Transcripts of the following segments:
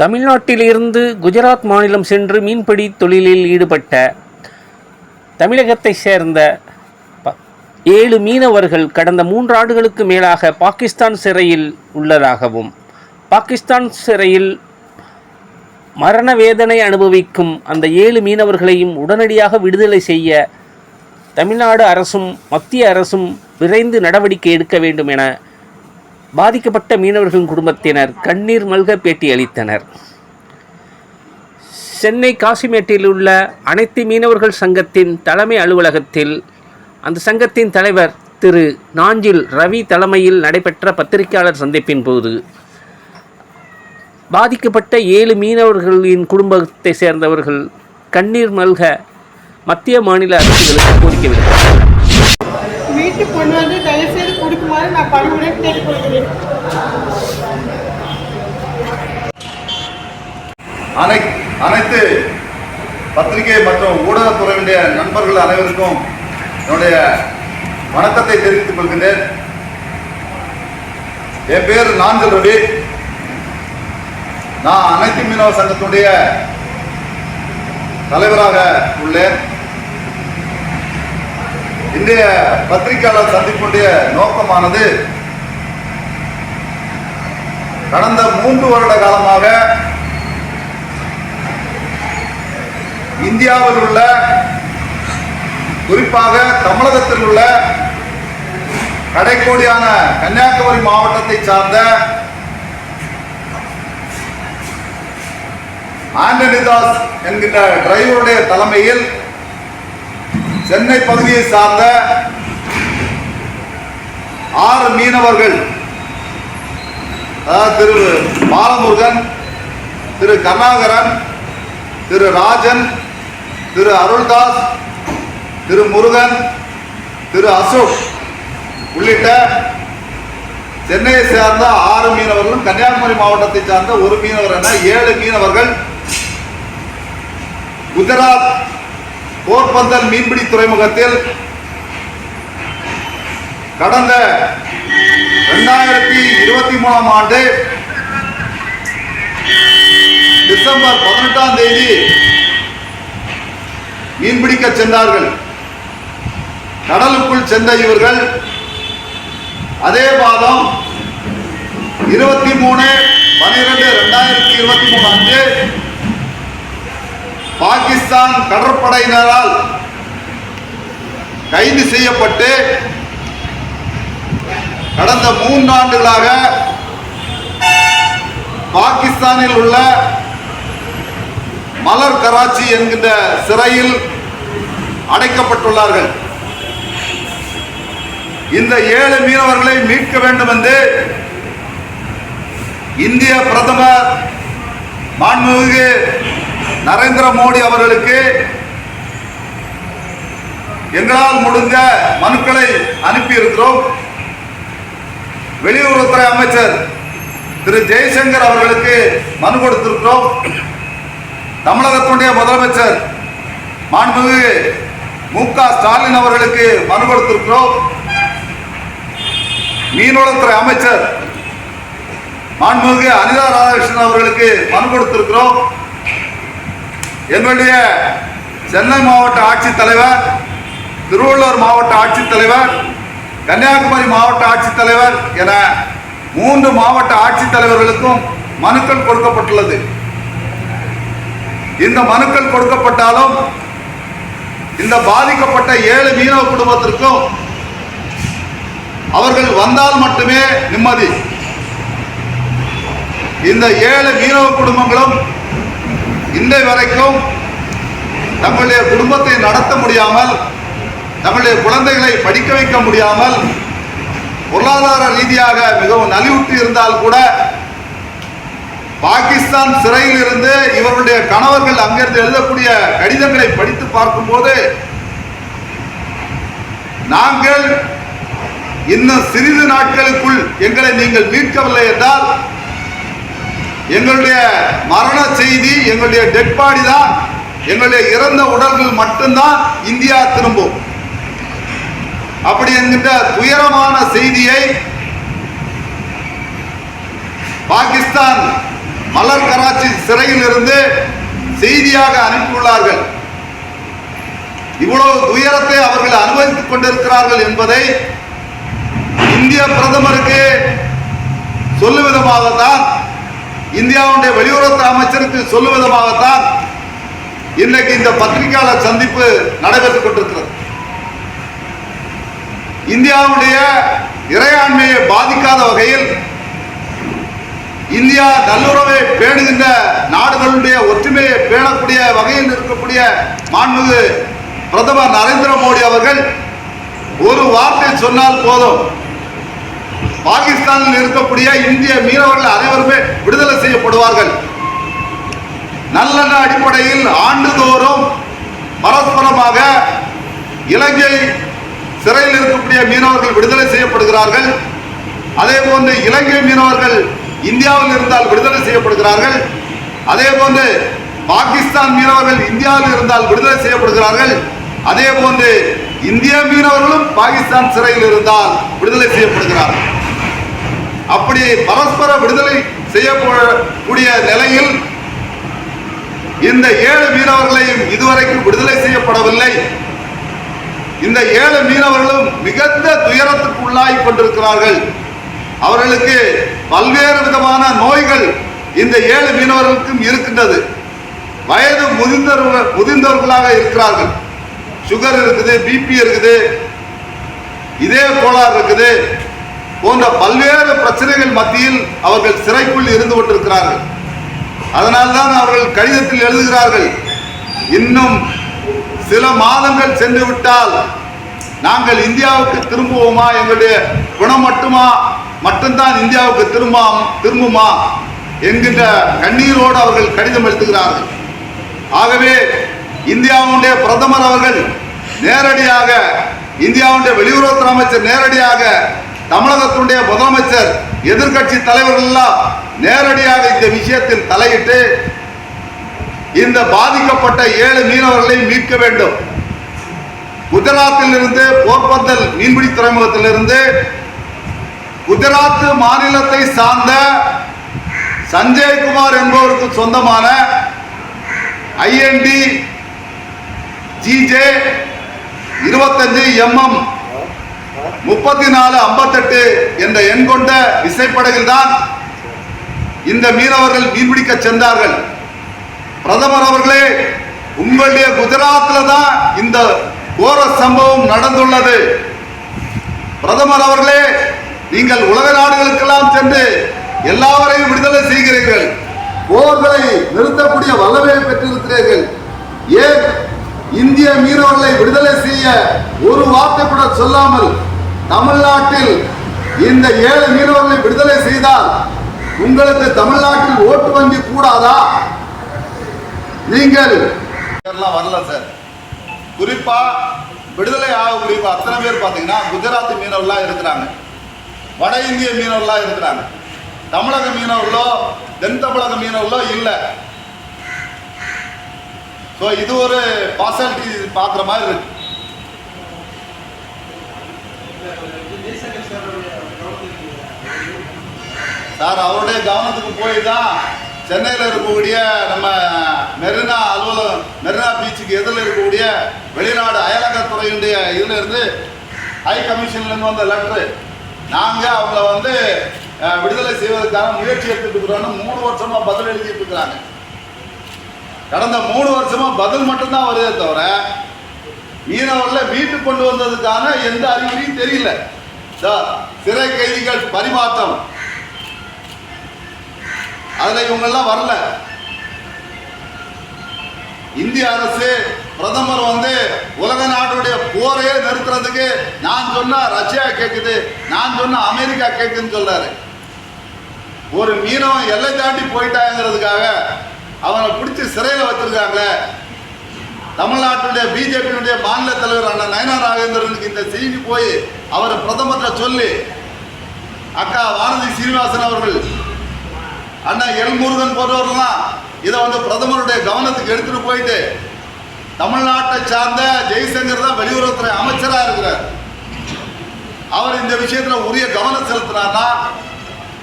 தமிழ்நாட்டிலிருந்து குஜராத் மாநிலம் சென்று மீன்பிடி தொழிலில் ஈடுபட்ட தமிழகத்தை சேர்ந்த 7 மீனவர்கள் கடந்த 3 ஆண்டுகளுக்கு மேலாக பாகிஸ்தான் சிறையில் உள்ளதாகவும், பாகிஸ்தான் சிறையில் மரண வேதனை அனுபவிக்கும் அந்த 7 மீனவர்களையும் உடனடியாக விடுதலை செய்ய தமிழ்நாடு அரசும் மத்திய அரசும் விரைந்து நடவடிக்கை எடுக்க வேண்டும் என பாதிக்கப்பட்ட மீனவர்களின் குடும்பத்தினர் கண்ணீர் மல்க பேட்டி அளித்தனர். சென்னை காசிமேட்டில் உள்ள அனைத்து மீனவர்கள் சங்கத்தின் தலைமை அலுவலகத்தில் அந்த சங்கத்தின் தலைவர் திரு நாஞ்சில் ரவி தலைமையில் நடைபெற்ற பத்திரிகையாளர் சந்திப்பின் போது பாதிக்கப்பட்ட 7 மீனவர்களின் குடும்பத்தை சேர்ந்தவர்கள் கண்ணீர் மல்க மத்திய மாநில அரசுகளுக்கு கோரிக்கை விடுத்தனர். வீட்டுக்கு கொண்டு வந்து தயவுசெய்து கொடுக்குமாறு நான் பணிவுடன் கேட்டுக்கொள்கிறேன். அனைத்து பத்திரிகை மற்றும் ஊடகத்துறையினுடைய நண்பர்கள் அனைவருக்கும் என்னுடைய வணக்கத்தை தெரிவித்துக் கொள்கின்றேன். என் பேர் நாஞ்சில் ரவி. நான் அனைத்து மீனவ சங்கத்தினுடைய தலைவராக உள்ளேன். இன்றைய பத்திரிகையாளர் சந்திப்புடைய நோக்கமானது கடந்த 3 வருட காலமாக இந்தியாவில் உள்ள, குறிப்பாக தமிழகத்தில் உள்ள கடைக்கோடியான கன்னியாகுமரி மாவட்டத்தை சார்ந்த ஆண்டனிதாஸ் என்கின்ற டிரைவருடைய தலைமையில் சென்னை பகுதியை சார்ந்த 6 மீனவர்கள், திரு பாலமுருகன், திரு கருணாகரன், திரு ராஜன், திரு அருள்தாஸ், திரு முருகன், திரு அசோக் உள்ளிட்ட சென்னையை சேர்ந்த 6 மீனவர்களும் கன்னியாகுமரி மாவட்டத்தை சார்ந்த 1 மீனவர் என 7 மீனவர்கள் குஜராத் போர்பந்தர் மீன்பிடி துறைமுகத்தில் கடந்த 2023ஆம் ஆண்டு டிசம்பர் 18ஆம் தேதி மீன்பிடிக்க சென்றார்கள். கடலுக்குள் சென்ற இவர்கள் அதே மாதம் 23/12/2023 அன்று பாகிஸ்தான் கடற்படையினரால் கைது செய்யப்பட்டு கடந்த 3 ஆண்டுகளாக பாகிஸ்தானில் உள்ள மலர் கராச்சி என்கின்ற சிறையில் அடைக்கப்பட்டுள்ளார்கள். இந்த 7 மீனவர்களை மீட்க வேண்டும் என்று இந்திய பிரதமர் மாண்புமிகு நரேந்திர மோடி அவர்களுக்கு எங்களால் முடிந்த மனுக்களை அனுப்பியிருக்கிறோம். வெளியுறவுத்துறை அமைச்சர் திரு ஜெய்சங்கர் அவர்களுக்கு மனு கொடுத்திருக்கிறோம். தமிழகத்துடைய முதலமைச்சர் மாண்புமிகு மு.க. ஸ்டாலின் அவர்களுக்கு மனு கொடுத்திருக்கிறோம். மீன்வளத்துறை அமைச்சர் மாண்புமிகு அனிதா ராதாகிருஷ்ணன் அவர்களுக்கு மனு கொடுத்திருக்கிறோம். எங்களுடைய சென்னை மாவட்ட ஆட்சித்தலைவர், திருவள்ளூர் மாவட்ட ஆட்சித்தலைவர், கன்னியாகுமரி மாவட்ட ஆட்சித்தலைவர் என 3 மாவட்ட ஆட்சித்தலைவர்களுக்கும் மனுக்கள் கொடுக்கப்பட்டுள்ளது. இந்த மனுக்கள் கொடுக்கப்பட்டாலும் இந்த பாதிக்கப்பட்ட 7 மீனவ குடும்பத்திற்கும் அவர்கள் வந்தால் மட்டுமே நிம்மதி. இந்த 7 மீனவ குடும்பங்களும் இன்றை வரைக்கும் தங்களுடைய குடும்பத்தை நடத்த முடியாமல், தங்களுடைய குழந்தைகளை படிக்க வைக்க முடியாமல், பொருளாதார ரீதியாக மிகவும் நலிவுற்று இருந்தால் கூட பாகிஸ்தான் சிறையில் இருந்து இவருடைய கணவர்கள் அங்கிருந்து எழுதக்கூடிய கடிதங்களை படித்து பார்க்கும்போது, நாங்கள் இன்னும் சிறிது நாட்களுக்குள் எங்களை நீங்கள் மீட்கவில்லை என்றால் எங்களுடைய மரண செய்தி, எங்களுடைய டெட் பாடி தான், எங்களுடைய இறந்த உடல்கள் மட்டும்தான் இந்தியா திரும்பும். அப்படி என்கின்ற துயரமான செய்தியை பாகிஸ்தான் மலர் கராச்சி சிறையில் இருந்து செய்தியாக அனுப்பியுள்ளார்கள். இவ்வளவு துயரத்தை அவர்கள் அனுபவித்துக் கொண்டிருக்கிறார்கள் என்பதை இந்திய பிரதமருக்கு சொல்லும் விதமாகத்தான், இந்தியாவுடைய வெளியுறவு அமைச்சருக்கு சொல்லும் விதமாகத்தான் இன்னைக்கு இந்த பத்திரிகையாளர் சந்திப்பு நடைபெற்றுக் கொண்டிருக்கிறது. இந்தியாவுடைய இறையாண்மையை பாதிக்காத வகையில், இந்தியா நல்லுறவை பேணுகின்ற நாடுகளுடைய ஒற்றுமையை பேணக்கூடிய வகையில் இருக்கக்கூடிய மாண்புமிகு பிரதமர் நரேந்திர மோடி அவர்கள் ஒரு வார்த்தை சொன்னால் போதும், பாகிஸ்தானில் இருக்கக்கூடிய இந்திய மீனவர்கள் அனைவருமே விடுதலை செய்யப்படுவார்கள். நல்லெண்ண அடிப்படையில் ஆண்டுதோறும் பரஸ்பரமாக இலங்கை சிறையில் இருக்கக்கூடிய மீனவர்கள் விடுதலை செய்யப்படுகிறார்கள். அதே போன்று இலங்கை மீனவர்கள் இந்தியாவில் இருந்தால் விடுதலை செய்யப்படுகிறார்கள். அதே போன்று பாகிஸ்தான் மீனவர்கள் இந்தியாவில் இருந்தால் விடுதலை செய்யப்படுகிறார்கள். அதே போன்று இந்திய மீனவர்களும் பாகிஸ்தான் சிறையில் இருந்தால் விடுதலை செய்யப்படுகிறார்கள். அப்படி பரஸ்பர விடுதலை செய்யக்கூடிய நிலையில் இந்த 7 மீனவர்களையும் இதுவரைக்கும் விடுதலை செய்யப்படவில்லை. இந்த 7 மீனவர்களும் மிகுந்த துயரத்துக்கு உள்ளாகி கொண்டிருக்கிறார்கள். அவர்களுக்கு பல்வேறு விதமான நோய்கள் இந்த 7 மீனவர்களுக்கும் இருக்கின்றது. வயது முதிர்ந்தவர்களாக இருக்கிறார்கள். சுகர் இருக்குது, பிபி இருக்குது, இதே கோளாறு இருக்குது போன்ற பல்வேறு பிரச்சனைகள் மத்தியில் அவர்கள் சிறைக்குள் இருந்து கொண்டிருக்கிறார்கள். அதனால்தான் அவர்கள் கடிதத்தில் எழுதுகிறார்கள், இன்னும் சில மாதங்கள் சென்று விட்டால் நாங்கள் இந்தியாவுக்கு திரும்புவோமா, எங்களுடைய குணம் மட்டும்தான் இந்தியாவுக்கு திரும்புமா என்கின்ற கண்ணீரோடு அவர்கள் கடிதம் எழுதுகிறார்கள். ஆகவே இந்தியாவுடைய பிரதமர் அவர்கள் நேரடியாக, இந்தியாவுடைய வெளியுறவுத்துறை அமைச்சர் நேரடியாக, தமிழகத்துடைய முதலமைச்சர், எதிர்கட்சி தலைவர்கள் எல்லாம் நேரடியாக இந்த விஷயத்தில் தலையிட்டு இந்த பாதிக்கப்பட்ட 7 மீனவர்களை மீட்க வேண்டும். குஜராத்தில் இருந்து போர்பந்தல் மீன்பிடி துறைமுகத்திலிருந்து குஜராத் மாநிலத்தை சார்ந்த சஞ்சய்குமார் என்பவருக்கு சொந்தமான IND GJ 25 mm 3458 என்ற எண் கொண்ட விசைப்படகில் தான் இந்த மீனவர்கள் மீன்பிடிக்க சென்றார்கள். பிரதமர் அவர்களே, உங்களுடைய குஜராத்தில் தான் இந்த கோர சம்பவம் நடந்துள்ளது. பிரதமர் அவர்களே, நீங்கள் உலக நாடுகளுக்கெல்லாம் சென்று எல்லாவரையும் விடுதலை செய்கிறீர்கள், போர்களை நிறுத்தக்கூடிய வல்லமையை பெற்றிருக்கிறீர்கள். ஏன் இந்திய மீனவர்களை விடுதலை செய்ய ஒரு வார்த்தை கூட சொல்லாமல் தமிழ்நாட்டில் இந்த 7 மீனவர்களை விடுதலை செய்தால் உங்களுக்கு தமிழ்நாட்டில் ஓட்டு வங்கி கூடாதா? நீங்கள் வரல சார். குறிப்பா விடுதலை ஆகக்கூடிய அத்தனை பேர் பார்த்தீங்கன்னா குஜராத் மீனவர்களாக இருக்கிறாங்க, வட இந்திய மீனவர்களாக இருக்கிறாங்க. தமிழக மீனவர்களோ தென் தமிழக மீனவர்களோ இல்லை. ஸோ இது ஒரு பாசாலிட்டி பார்க்குற மாதிரி இருக்கு. சார் அவருடைய கவனத்துக்கு போய் தான் சென்னையில் இருக்கக்கூடிய நம்ம மெரினா அலுவலகம், மெரினா பீச்சுக்கு எதிரில் இருக்கக்கூடிய வெளிநாடு அயலகத்துறையினுடைய இதில் இருந்து ஹை கமிஷன்லேருந்து வந்த லெட்ரு, நாங்கள் அவங்கள விடுதலை செய்வதற்கான முயற்சி எடுத்துட்டு இருக்கிறோன்னு 3 வருஷமா பதில் எழுதிட்டு இருக்கிறாங்க. கடந்த 3 வருஷமா பதில் மட்டும்தான் வருதே தவிர மீனவர்களை மீட்டு கொண்டு வந்ததுக்கான எந்த அறிகுறியும் தெரியல. சிறை கைதிகள் பரிமாற்றம் அதுல இவங்கெல்லாம் வரல. இந்திய அரசு பிரதமர் உலக நாட்டுடைய போரையே நிறுத்துறதுக்கு நான் சொன்னா ரஷ்யா கேட்குது, நான் சொன்னா அமெரிக்கா கேட்குதுன்னு சொல்றாரு. ஒரு மீனவன் எல்லை தாண்டி போயிட்டாங்கிறதுக்காக அவனை பிடிச்சி சிறையில் வச்சிருக்காங்களே. தமிழ்நாட்டுடைய பிஜேபியினுடைய மாநில தலைவர் அண்ணன் நயனா நாகேந்திரனுக்கு இந்த செய்தி போய் அவர் பிரதமர் சொல்லி, அக்கா வானதி சீனிவாசன் அவர்கள், அண்ணா எல்முருகன் போன்றவர்கள்லாம் இதை பிரதமருடைய கவனத்துக்கு எடுத்துட்டு போயிட்டு, தமிழ்நாட்டை சார்ந்த ஜெய்சங்கர் தான் வெளியுறவுத்துறை அமைச்சராக இருக்கிறார், அவர் இந்த விஷயத்தில் உரிய கவனம் செலுத்தினார்னா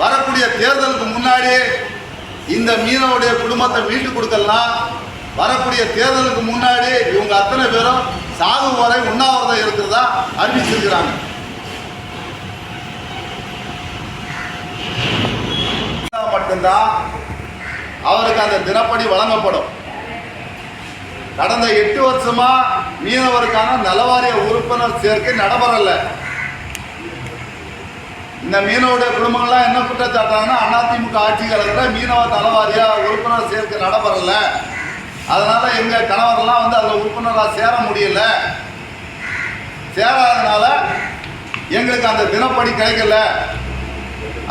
வரக்கூடிய தேர்தலுக்கு முன்னாடி இந்த மீனவருடைய குடும்பத்தை மீட்டு கொடுக்கலாம். வரக்கூடிய தேர்தலுக்கு முன்னாடி இவங்க அத்தனை பேரும் சாகு வரை உண்ணாவிரதம் இருக்கிறதா அறிவிச்சிருக்கிறாங்க. மட்டும்தான் அவருக்கு அந்த தினப்படி வழங்கப்படும். கடந்த 8 வருஷமா மீனவருக்கான நலவாரிய உறுப்பினர் சேர்க்கை நடைபெறல. இந்த மீனவருடைய குடும்பங்கள்லாம் என்ன குற்றச்சாட்டாங்கன்னா, அதிமுக ஆட்சி காலத்தில் மீனவ நலவாரிய உறுப்பினர் சேர்க்கை நடைபெறல, அதனால எங்க கணவரெல்லாம் வந்து அதில் உறுப்பினராக சேர முடியல, சேராதனால எங்களுக்கு அந்த தினப்படி கிடைக்கல.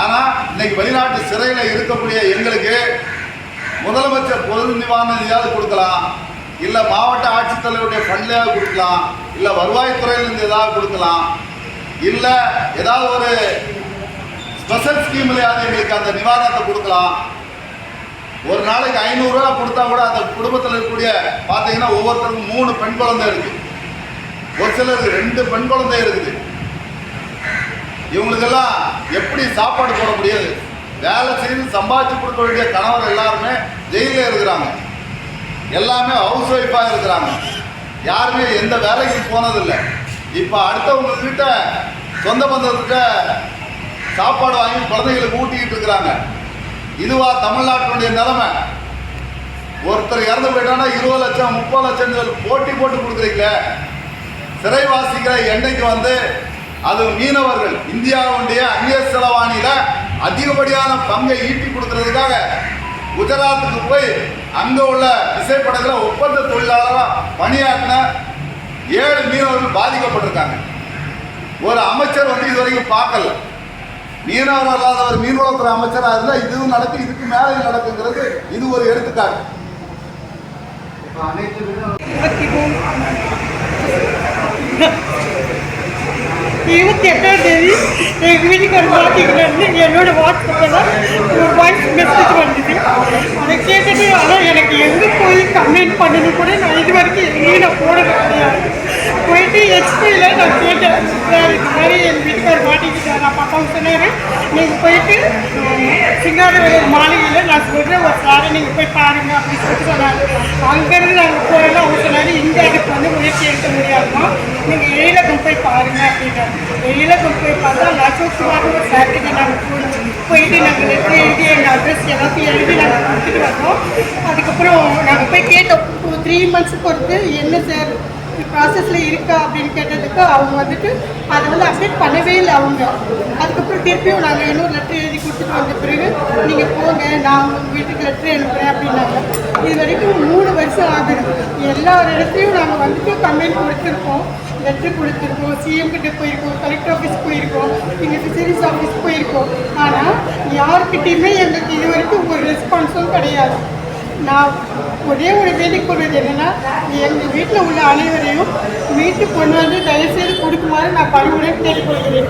ஆனால் இன்னைக்கு வெளிநாட்டு சிறையில் இருக்கக்கூடிய எங்களுக்கு முதலமைச்சர் பொது நிவாரண நிதியாவது கொடுக்கலாம், இல்லை மாவட்ட ஆட்சித்தலைவருடைய ஃபண்ட்லையாவது கொடுக்கலாம், இல்லை வருவாய்த்துறையிலிருந்து ஏதாவது கொடுக்கலாம், இல்லை ஏதாவது ஒரு ஸ்பெஷல் ஸ்கீம்லையாவது எங்களுக்கு அந்த நிவாரணத்தை கொடுக்கலாம். ஒரு நாளைக்கு 500 ரூபா கொடுத்தா கூட அந்த குடும்பத்தில் இருக்கக்கூடிய பார்த்தீங்கன்னா ஒவ்வொருத்தருக்கும் 3 பெண் குழந்தை இருக்கு, ஒரு சிலருக்கு 2 பெண் குழந்தை இருக்குது. இவங்களுக்கெல்லாம் எப்படி சாப்பாடு போட முடியாது? வேலை செய்து சம்பாதிச்சு கொடுக்க வேண்டிய கணவர் எல்லாருமே ஜெயிலில் இருக்கிறாங்க, எல்லாமே ஹவுஸ் ஒய்ஃபாக இருக்கிறாங்க, யாருமே எந்த வேலைக்கு போனதில்லை. இப்போ அடுத்தவங்க கிட்ட சொந்த பந்தத்திட்ட சாப்பாடு வாங்கி குழந்தைகளுக்கு ஊட்டிக்கிட்டு இருக்கிறாங்க. இதுவா தமிழ்நாட்டினுடைய நிலைமை? ஒருத்தர் இறந்து போயிட்டானா 20 லட்சம் 30 லட்சம் போட்டி போட்டு கொடுக்குறீங்களே. சிறைவாசிக்கிற எண்ணெய்க்கு வந்து அது மீனவர்கள் இந்தியாவுடைய அந்நிய செலவாணியில அதிகப்படியான பங்கை ஈட்டி கொடுக்கறதுக்காக குஜராத்துக்கு போய் அங்க உள்ள விசைப்படகுல ஒப்பந்த தொழிலாளராக பணியாற்றின 7 மீனவர்கள் பாதிக்கப்பட்டிருக்காங்க. ஒரு அமைச்சர் வந்து இதுவரைக்கும் பார்க்கல. மீனவர் அல்லாத ஒரு மீன்வளத்துறை அமைச்சராக இருந்தால் இதுவும் நடக்கும், இதுக்கு மேலே நடக்குங்கிறது இது ஒரு எடுத்துக்காட்டு. 28ஆம் தேதி எங்கள் வீட்டுக்காரர் மாட்டிக்கிலேருந்து என்னோட வாட்ஸ்அப்பில் ஒரு வாய்ஸ் மெசேஜ் வந்துச்சு. அதை கேட்டுட்டு ஆனால் எனக்கு எங்கே போய் கம்ப்ளைண்ட் பண்ணணும் கூட நான் இது வரைக்கும் எங்கேயும் நான் போனது கிடையாது. போயிட்டு ஹெச்பியில் நான் கேட்டேன், இது மாதிரி எங்கள் வீட்டுக்காரர் மாட்டிக்கிட்டார். நான் பாப்பாவும் சொன்னார், நீங்கள் போயிட்டு சிங்காரவேலர் மாளிகையில் நான் சொல்கிறேன் ஒரு சாரை நீங்கள் போய் பாருங்க அப்படின்னு சொல்லிட்டு சொன்னாங்க. அங்கேருந்து நாங்கள் போகிறோம். அவங்க சொன்னார், இந்த அதுக்கு வந்து முயற்சி எடுக்க முடியாதுமா, நீங்கள் எழிலகம் போய் பாருங்க அப்படின்னாரு. எழிலகம் போய் பார்த்தா அசோக்குமார் ஒரு சார்கிட்ட நாங்கள் போயிட்டு நாங்கள் லெட்டர் எழுதி எங்கள் அட்ரஸ் எல்லாத்தையும் எழுதி நாங்கள் கொடுத்துட்டு வந்தோம். அதுக்கப்புறம் நாங்கள் போய் கேட்டோம், 3 மந்த்ஸுக்கு பொறுத்து என்ன சார் ப்ராசஸில் இருக்கா அப்படின்னு கேட்டதுக்கு அவங்க வந்துட்டு அதை வந்து அப்டேட் பண்ணவே இல்லை அவங்க. அதுக்கப்புறம் திருப்பியும் நாங்கள் இன்னொரு லெட்டர் எழுதி கொடுத்துட்டு வந்த பிறகு நீங்கள் போங்க, நான் உங்கள் வீட்டுக்கு லெட்டர் எழுதுறேன் அப்படின்னாங்க. இது வரைக்கும் 3 வருஷம் ஆகுது. எல்லா இடத்துலையும் நாங்கள் வந்துட்டு கம்ப்ளைண்ட் கொடுத்துருக்கோம், லெட்டர் கொடுத்துருக்கோம், சிஎம் கிட்ட போயிருக்கோம், கலெக்டர் ஆஃபீஸ் போயிருக்கோம், இங்கே ஃபிஷரிஸ் ஆஃபீஸ் போயிருக்கோம். ஆனால் யாருக்கிட்டையுமே எங்களுக்கு இது வரைக்கும் ஒரு ரெஸ்பான்ஸும் கிடையாது. நான் ஒரே ஒரு வேண்டிக்கொள்வது என்னென்னா, எங்கள் வீட்டில் உள்ள அனைவரையும் மீட்டு கொண்டு வந்து தயவுசெய்து கொடுக்குமாறு நான் பணிவுடன் கேட்டுக்கொள்கிறேன்.